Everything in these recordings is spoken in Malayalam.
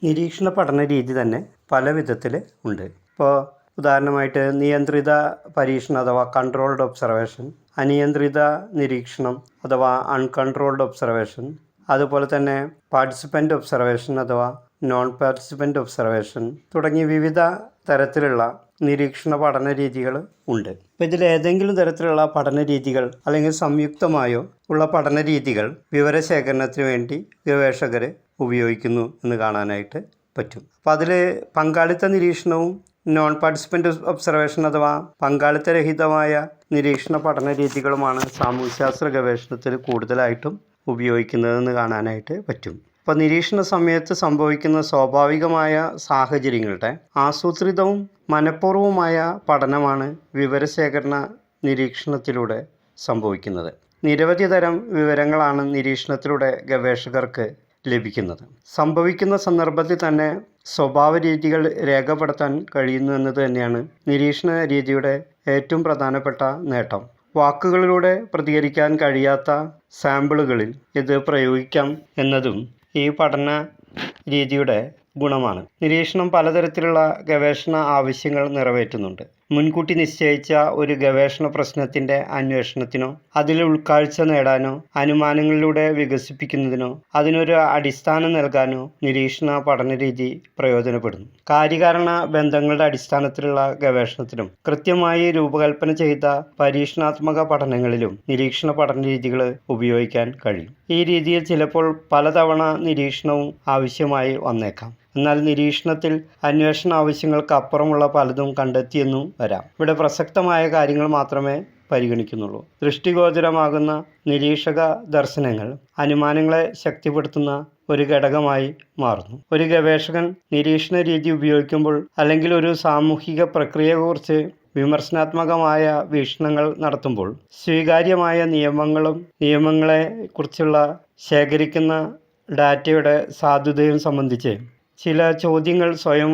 നിരീക്ഷണ പഠന രീതി തന്നെ പല വിധത്തിൽ ഉണ്ട്. ഇപ്പോൾ ഉദാഹരണമായിട്ട് നിയന്ത്രിത പരീക്ഷണം അഥവാ കൺട്രോൾഡ് ഒബ്സർവേഷൻ, അനിയന്ത്രിത നിരീക്ഷണം അഥവാ അൺകൺട്രോൾഡ് ഒബ്സർവേഷൻ, അതുപോലെ തന്നെ പാർട്ടിസിപ്പൻ്റ് ഒബ്സർവേഷൻ അഥവാ നോൺ പാർട്ടിസിപ്പൻ്റ് ഒബ്സർവേഷൻ തുടങ്ങിയ വിവിധ തരത്തിലുള്ള നിരീക്ഷണ പഠന രീതികൾ ഉണ്ട്. അപ്പോൾ ഇതിലേതെങ്കിലും തരത്തിലുള്ള പഠന രീതികൾ അല്ലെങ്കിൽ സംയുക്തമായോ ഉള്ള പഠന രീതികൾ വിവരശേഖരണത്തിന് വേണ്ടി ഗവേഷകർ ഉപയോഗിക്കുന്നു എന്ന് കാണാനായിട്ട് പറ്റും. അപ്പോൾ അതിൽ പങ്കാളിത്ത നിരീക്ഷണവും നോൺ പാർട്ടിസിപ്പൻ്റ് ഒബ്സർവേഷൻ അഥവാ പങ്കാളിത്തരഹിതമായ നിരീക്ഷണ പഠന രീതികളുമാണ് സാമൂഹ്യശാസ്ത്ര ഗവേഷണത്തിൽ കൂടുതലായിട്ടും ഉപയോഗിക്കുന്നതെന്ന് കാണാനായിട്ട് പറ്റും. അപ്പോൾ നിരീക്ഷണ സമയത്ത് സംഭവിക്കുന്ന സ്വാഭാവികമായ സാഹചര്യങ്ങളുടെ ആസൂത്രിതവും മനഃപൂർവ്വമായ പഠനമാണ് വിവരശേഖരണ നിരീക്ഷണത്തിലൂടെ സംഭവിക്കുന്നത്. നിരവധി തരം വിവരങ്ങളാണ് നിരീക്ഷണത്തിലൂടെ ഗവേഷകർക്ക് ലഭിക്കുന്നത്. സംഭവിക്കുന്ന സന്ദർഭത്തിൽ തന്നെ സ്വഭാവ രീതികൾ രേഖപ്പെടുത്താൻ കഴിയുന്നു എന്നത് തന്നെയാണ് നിരീക്ഷണ രീതിയുടെ ഏറ്റവും പ്രധാനപ്പെട്ട നേട്ടം. വാക്കുകളിലൂടെ പ്രതികരിക്കാൻ കഴിയാത്ത സാമ്പിളുകളിൽ ഇത് പ്രയോഗിക്കാം എന്നതും ഈ പഠന രീതിയുടെ ഗുണമാണ്. നിരീക്ഷണം പലതരത്തിലുള്ള ഗവേഷണ ആവശ്യങ്ങൾ നിറവേറ്റുന്നുണ്ട്. മുൻകൂട്ടി നിശ്ചയിച്ച ഒരു ഗവേഷണ പ്രശ്നത്തിൻ്റെ അന്വേഷണത്തിനോ അതിൽ ഉൾക്കാഴ്ച നേടാനോ അനുമാനങ്ങളിലൂടെ വികസിപ്പിക്കുന്നതിനോ അതിനൊരു അടിസ്ഥാനം നൽകാനോ നിരീക്ഷണ പഠന രീതി പ്രയോജനപ്പെടുന്നു. കാര്യകാരണ ബന്ധങ്ങളുടെ അടിസ്ഥാനത്തിലുള്ള ഗവേഷണത്തിലും കൃത്യമായി രൂപകൽപ്പന ചെയ്ത പരീക്ഷണാത്മക പഠനങ്ങളിലും നിരീക്ഷണ പഠന രീതികൾ ഉപയോഗിക്കാൻ കഴിയും. ഈ രീതിയിൽ ചിലപ്പോൾ പലതവണ നിരീക്ഷണവും ആവശ്യമായി വന്നേക്കാം. എന്നാൽ നിരീക്ഷണത്തിൽ അന്വേഷണ ആവശ്യങ്ങൾക്ക് അപ്പുറമുള്ള പലതും കണ്ടെത്തിയെന്നും വരാം. ഇവിടെ പ്രസക്തമായ കാര്യങ്ങൾ മാത്രമേ പരിഗണിക്കുന്നുള്ളൂ. ദൃഷ്ടിഗോചരമാകുന്ന നിരീക്ഷക ദർശനങ്ങൾ അനുമാനങ്ങളെ ശക്തിപ്പെടുത്തുന്ന ഒരു ഘടകമായി മാറുന്നു. ഒരു ഗവേഷകൻ നിരീക്ഷണ രീതി ഉപയോഗിക്കുമ്പോൾ അല്ലെങ്കിൽ ഒരു സാമൂഹിക പ്രക്രിയയെക്കുറിച്ച് വിമർശനാത്മകമായ വീക്ഷണങ്ങൾ നടത്തുമ്പോൾ സ്വീകാര്യമായ നിയമങ്ങളെ കുറിച്ചുള്ള ശേഖരിക്കുന്ന ഡാറ്റയുടെ സാധുതയും സംബന്ധിച്ച് ചില ചോദ്യങ്ങൾ സ്വയം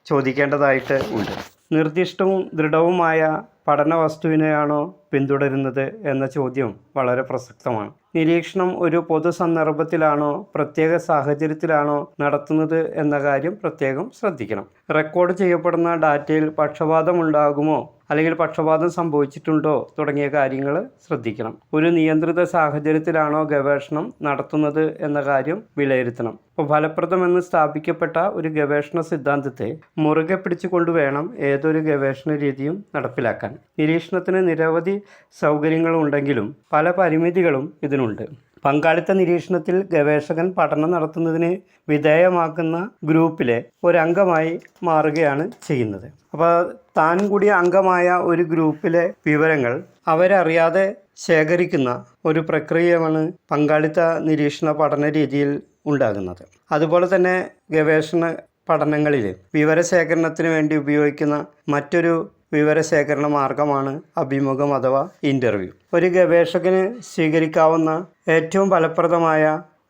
ചോദിക്കേണ്ടതായിട്ട് ഉണ്ട്. നിർദ്ദിഷ്ടവും ദൃഢവുമായ പഠന വസ്തുവിനെയാണോ പിന്തുടരുന്നത് എന്ന ചോദ്യം വളരെ പ്രസക്തമാണ്. നിരീക്ഷണം ഒരു പൊതു സന്ദർഭത്തിലാണോ പ്രത്യേക സാഹചര്യത്തിലാണോ നടത്തുന്നത് എന്ന കാര്യം പ്രത്യേകം ശ്രദ്ധിക്കണം. റെക്കോർഡ് ചെയ്യപ്പെടുന്ന ഡാറ്റയിൽ പക്ഷപാതമുണ്ടാകുമോ അല്ലെങ്കിൽ പക്ഷപാതം സംഭവിച്ചിട്ടുണ്ടോ തുടങ്ങിയ കാര്യങ്ങൾ ശ്രദ്ധിക്കണം. ഒരു നിയന്ത്രിത സാഹചര്യത്തിലാണോ ഗവേഷണം നടത്തുന്നത് എന്ന കാര്യം വിലയിരുത്തണം. അപ്പോൾ ഫലപ്രദമെന്ന് സ്ഥാപിക്കപ്പെട്ട ഒരു ഗവേഷണ സിദ്ധാന്തത്തെ മുറുകെ പിടിച്ചുകൊണ്ട് വേണം ഏതൊരു ഗവേഷണ രീതിയും നടപ്പിലാക്കാൻ. നിരീക്ഷണത്തിന് നിരവധി സൗകര്യങ്ങളുണ്ടെങ്കിലും പല പരിമിതികളും ഇതിനുണ്ട്. പങ്കാളിത്ത നിരീക്ഷണത്തിൽ ഗവേഷകൻ പഠനം നടത്തുന്നതിന് വിധേയമാക്കുന്ന ഗ്രൂപ്പിലെ ഒരംഗമായി മാറുകയാണ് ചെയ്യുന്നത്. അപ്പോൾ താൻ കൂടി അംഗമായ ഒരു ഗ്രൂപ്പിലെ വിവരങ്ങൾ അവരറിയാതെ ശേഖരിക്കുന്ന ഒരു പ്രക്രിയയാണ് പങ്കാളിത്ത നിരീക്ഷണ പഠന രീതിയിൽ ഉണ്ടാകുന്നത്. അതുപോലെ തന്നെ ഗവേഷണ പഠനങ്ങളിൽ വിവരശേഖരണത്തിന് വേണ്ടി ഉപയോഗിക്കുന്ന മറ്റൊരു വിവരശേഖരണ മാർഗമാണ് അഭിമുഖം അഥവാ ഇൻ്റർവ്യൂ. ഒരു ഗവേഷകന് സ്വീകരിക്കാവുന്ന ഏറ്റവും ഫലപ്രദമായ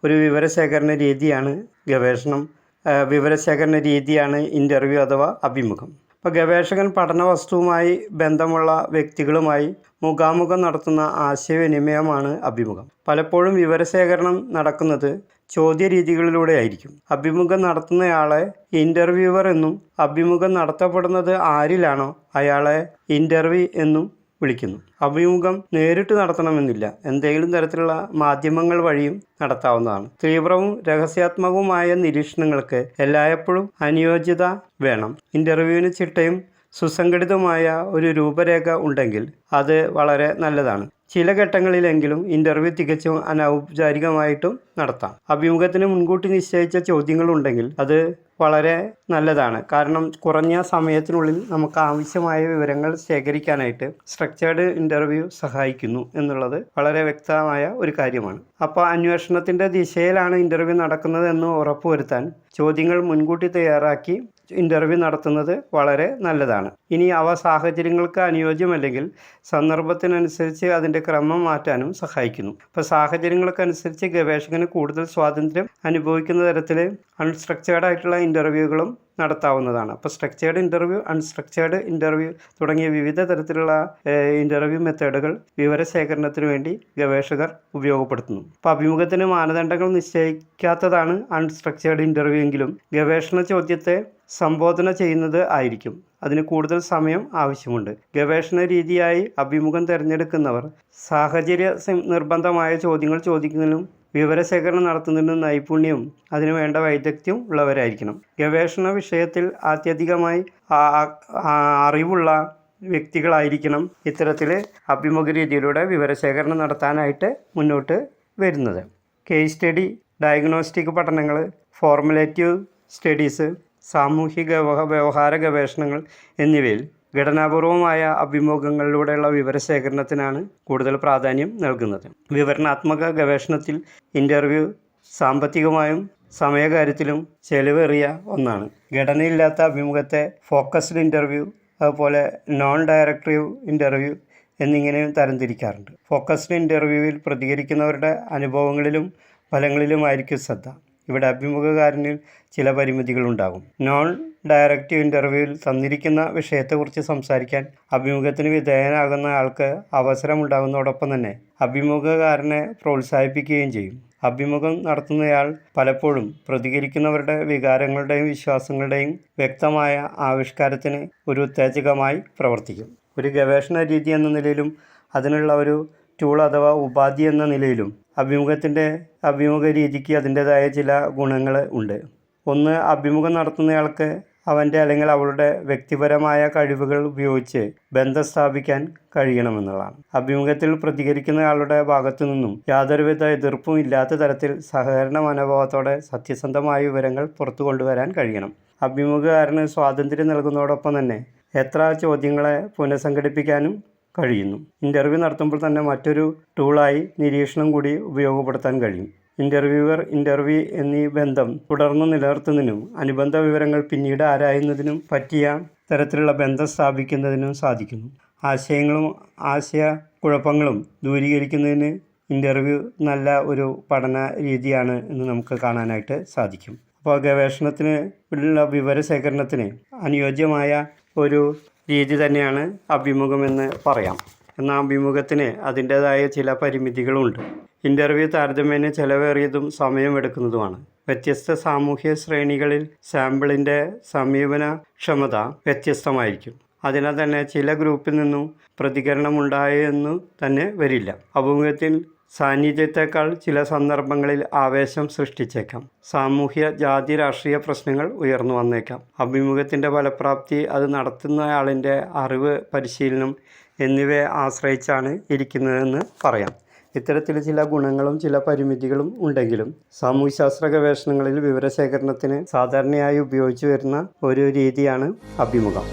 ഒരു വിവരശേഖരണ രീതിയാണ് വിവരശേഖരണ രീതിയാണ് ഇൻ്റർവ്യൂ അഥവാ അഭിമുഖം. അപ്പോൾ ഗവേഷകൻ പഠന വസ്തുവുമായി ബന്ധമുള്ള വ്യക്തികളുമായി മുഖാമുഖം നടത്തുന്ന ആശയവിനിമയമാണ് അഭിമുഖം. പലപ്പോഴും വിവരശേഖരണം നടക്കുന്നത് ചോദ്യരീതികളിലൂടെ ആയിരിക്കും. അഭിമുഖം നടത്തുന്നയാളെ ഇൻ്റർവ്യൂവർ എന്നും അഭിമുഖം നടത്തപ്പെടുന്നത് ആരിലാണോ അയാളെ ഇൻ്റർവ്യൂ എന്നും വിളിക്കുന്നു. അഭിമുഖം നേരിട്ട് നടത്തണമെന്നില്ല, എന്തെങ്കിലും തരത്തിലുള്ള മാധ്യമങ്ങൾ വഴിയും നടത്താവുന്നതാണ്. തീവ്രവും രഹസ്യാത്മകവുമായ നിരീക്ഷണങ്ങൾക്ക് എല്ലായ്പ്പോഴും അനുയോജ്യത വേണം. ഇൻ്റർവ്യൂവിന് ചിട്ടയും സുസംഘടിതമായ ഒരു രൂപരേഖ ഉണ്ടെങ്കിൽ അത് വളരെ നല്ലതാണ്. ചില ഘട്ടങ്ങളിലെങ്കിലും ഇൻ്റർവ്യൂ തികച്ചും അനൗപചാരികമായിട്ടും നടത്താം. അഭിമുഖത്തിന് മുൻകൂട്ടി നിശ്ചയിച്ച ചോദ്യങ്ങളുണ്ടെങ്കിൽ അത് വളരെ നല്ലതാണ്. കാരണം കുറഞ്ഞ സമയത്തിനുള്ളിൽ നമുക്ക് ആവശ്യമായ വിവരങ്ങൾ ശേഖരിക്കാനായിട്ട് സ്ട്രക്ചേർഡ് ഇൻ്റർവ്യൂ സഹായിക്കുന്നു എന്നുള്ളത് വളരെ വ്യക്തമായ ഒരു കാര്യമാണ്. അപ്പോൾ അന്വേഷണത്തിൻ്റെ ദിശയിലാണ് ഇൻ്റർവ്യൂ നടക്കുന്നതെന്ന് ഉറപ്പുവരുത്താൻ ചോദ്യങ്ങൾ മുൻകൂട്ടി തയ്യാറാക്കി ഇൻ്റർവ്യൂ നടത്തുന്നത് വളരെ നല്ലതാണ്. ഇനി അവ സാഹചര്യങ്ങൾക്ക് അനുയോജ്യമല്ലെങ്കിൽ സന്ദർഭത്തിനനുസരിച്ച് അതിൻ്റെ ക്രമം മാറ്റാനും സഹായിക്കുന്നു. ഇപ്പോൾ സാഹചര്യങ്ങൾക്കനുസരിച്ച് ഗവേഷകന് കൂടുതൽ സ്വാതന്ത്ര്യം അനുഭവിക്കുന്ന തരത്തിൽ അൺസ്ട്രക്ചേർഡ് ആയിട്ടുള്ള ഇൻ്റർവ്യൂകളും നടത്താവുന്നതാണ്. അപ്പോൾ സ്ട്രക്ചേർഡ് ഇൻ്റർവ്യൂ, അൺസ്ട്രക്ചേർഡ് ഇൻ്റർവ്യൂ തുടങ്ങിയ വിവിധ തരത്തിലുള്ള ഇൻ്റർവ്യൂ മെത്തേഡുകൾ വിവരശേഖരണത്തിന് വേണ്ടി ഗവേഷകർ ഉപയോഗപ്പെടുത്തുന്നു. അപ്പോൾ അഭിമുഖത്തിന് മാനദണ്ഡങ്ങൾ നിശ്ചയിക്കാത്തതാണ് അൺസ്ട്രക്ചേർഡ് ഇൻ്റർവ്യൂ എങ്കിലും ഗവേഷണ ചോദ്യത്തെ സംബോധന ചെയ്യുന്നത് ആയിരിക്കും. അതിന് കൂടുതൽ സമയം ആവശ്യമുണ്ട്. ഗവേഷണ രീതിയായി അഭിമുഖം തിരഞ്ഞെടുക്കുന്നവർ സാഹചര്യ നിർബന്ധമായ ചോദ്യങ്ങൾ ചോദിക്കുന്നതിനും വിവരശേഖരണം നടത്തുന്നതിനും നൈപുണ്യവും അതിനു വേണ്ട വൈദഗ്ധ്യവും ഉള്ളവരായിരിക്കണം. ഗവേഷണ വിഷയത്തിൽ അത്യധികമായി അറിവുള്ള വ്യക്തികളായിരിക്കണം ഇത്തരത്തിൽ അഭിമുഖ രീതിയിലൂടെ വിവരശേഖരണം നടത്താനായിട്ട് മുന്നോട്ട് വരുന്നത്. കേസ് സ്റ്റഡി, ഡയഗ്നോസ്റ്റിക് പഠനങ്ങൾ, ഫോർമുലേറ്റീവ് സ്റ്റഡീസ്, സാമൂഹിക വ്യവഹാര ഗവേഷണങ്ങൾ എന്നിവയിൽ ഘടനാപൂർവമായ അഭിമുഖങ്ങളിലൂടെയുള്ള വിവരശേഖരണത്തിനാണ് കൂടുതൽ പ്രാധാന്യം നൽകുന്നത്. വിവരണാത്മക ഗവേഷണത്തിൽ ഇൻ്റർവ്യൂ സാമ്പത്തികമായും സമയകാര്യത്തിലും ചെലവേറിയ ഒന്നാണ്. ഘടനയില്ലാത്ത അഭിമുഖത്തെ ഫോക്കസ്ഡ് ഇൻ്റർവ്യൂ, അതുപോലെ നോൺ ഡയറക്റ്റീവ് ഇൻ്റർവ്യൂ എന്നിങ്ങനെയും തരംതിരിക്കാറുണ്ട്. ഫോക്കസ്ഡ് ഇൻ്റർവ്യൂവിൽ പ്രതികരിക്കുന്നവരുടെ അനുഭവങ്ങളിലും ഫലങ്ങളിലുമായിരിക്കും ശ്രദ്ധ. ഇവിടെ അഭിമുഖകാരന് ചില പരിമിതികളുണ്ടാകും. നോൺ ഡയറക്റ്റീവ് ഇൻ്റർവ്യൂവിൽ തന്നിരിക്കുന്ന വിഷയത്തെക്കുറിച്ച് സംസാരിക്കാൻ അഭിമുഖത്തിന് വിധേയനാകുന്ന ആൾക്ക് അവസരമുണ്ടാകുന്നതോടൊപ്പം തന്നെ അഭിമുഖകാരനെ പ്രോത്സാഹിപ്പിക്കുകയും ചെയ്യും. അഭിമുഖം നടത്തുന്നയാൾ പലപ്പോഴും പ്രതികരിക്കുന്നവരുടെ വികാരങ്ങളുടെയും വിശ്വാസങ്ങളുടെയും വ്യക്തമായ ആവിഷ്കാരത്തിന് ഒരു ഉത്തേജകമായി പ്രവർത്തിക്കും. ഒരു ഗവേഷണ രീതി എന്ന നിലയിലും അതിനുള്ള ഒരു ടൂൾ അഥവാ ഉപാധി എന്ന നിലയിലും അഭിമുഖ രീതിക്ക് അതിൻ്റേതായ ചില ഗുണങ്ങൾ ഉണ്ട്. ഒന്ന്, അഭിമുഖം നടത്തുന്നയാൾക്ക് അവൻ്റെ അല്ലെങ്കിൽ അവളുടെ വ്യക്തിപരമായ കഴിവുകൾ ഉപയോഗിച്ച് ബന്ധം സ്ഥാപിക്കാൻ കഴിയണമെന്നുള്ളതാണ്. അഭിമുഖത്തിൽ പ്രതികരിക്കുന്നയാളുടെ ഭാഗത്തു നിന്നും യാതൊരുവിധ എതിർപ്പും ഇല്ലാത്ത തരത്തിൽ സഹകരണ മനോഭാവത്തോടെ സത്യസന്ധമായ വിവരങ്ങൾ പുറത്തു കൊണ്ടുവരാൻ കഴിയണം. അഭിമുഖകാരന് സ്വാതന്ത്ര്യം നൽകുന്നതോടൊപ്പം തന്നെ എത്ര ചോദ്യങ്ങളെ പുനഃസംഘടിപ്പിക്കാനും കഴിയുന്നു. ഇൻ്റർവ്യൂ നടത്തുമ്പോൾ തന്നെ മറ്റൊരു ടൂളായി നിരീക്ഷണം കൂടി ഉപയോഗപ്പെടുത്താൻ കഴിയും. ഇൻ്റർവ്യൂവർ ഇൻ്റർവ്യൂ എന്നീ ബന്ധം തുടർന്ന് നിലനിർത്തുന്നതിനും അനുബന്ധ വിവരങ്ങൾ പിന്നീട് ആരായുന്നതിനും പറ്റിയ തരത്തിലുള്ള ബന്ധം സ്ഥാപിക്കുന്നതിനും സാധിക്കുന്നു. ആശയക്കുഴപ്പങ്ങളും ദൂരീകരിക്കുന്നതിന് ഇൻ്റർവ്യൂ നല്ല ഒരു പഠന രീതിയാണ് എന്ന് നമുക്ക് കാണാനായിട്ട് സാധിക്കും. അപ്പോൾ ഗവേഷണത്തിന് ഉള്ള വിവരശേഖരണത്തിന് അനുയോജ്യമായ ഒരു രീതി തന്നെയാണ് അഭിമുഖമെന്ന് പറയാം. എന്നാൽ അഭിമുഖത്തിന് അതിൻ്റേതായ ചില പരിമിതികളുമുണ്ട്. ഇൻ്റർവ്യൂ താരതമ്യേന ചെലവേറിയതും സമയമെടുക്കുന്നതുമാണ്. വ്യത്യസ്ത സാമൂഹ്യ ശ്രേണികളിൽ സാമ്പിളിൻ്റെ സമീപനക്ഷമത വ്യത്യസ്തമായിരിക്കും. അതിനാൽ തന്നെ ചില ഗ്രൂപ്പിൽ നിന്നും പ്രതികരണമുണ്ടായെന്നു തന്നെ വരില്ല. അഭിമുഖത്തിൽ സാന്നിധ്യത്തെക്കാൾ ചില സന്ദർഭങ്ങളിൽ ആവേശം സൃഷ്ടിച്ചേക്കാം. സാമൂഹ്യ, ജാതി, രാഷ്ട്രീയ പ്രശ്നങ്ങൾ ഉയർന്നു വന്നേക്കാം. അഭിമുഖത്തിൻ്റെ ഫലപ്രാപ്തി അത് നടത്തുന്നയാളിൻ്റെ അറിവ്, പരിശീലനം എന്നിവയെ ആശ്രയിച്ചാണ് ഇരിക്കുന്നതെന്ന് പറയാം. ഇത്തരത്തിൽ ചില ഗുണങ്ങളും ചില പരിമിതികളും ഉണ്ടെങ്കിലും സാമൂഹ്യശാസ്ത്ര ഗവേഷണങ്ങളിൽ വിവരശേഖരണത്തിന് സാധാരണയായി ഉപയോഗിച്ചു വരുന്ന ഒരു രീതിയാണ് അഭിമുഖം.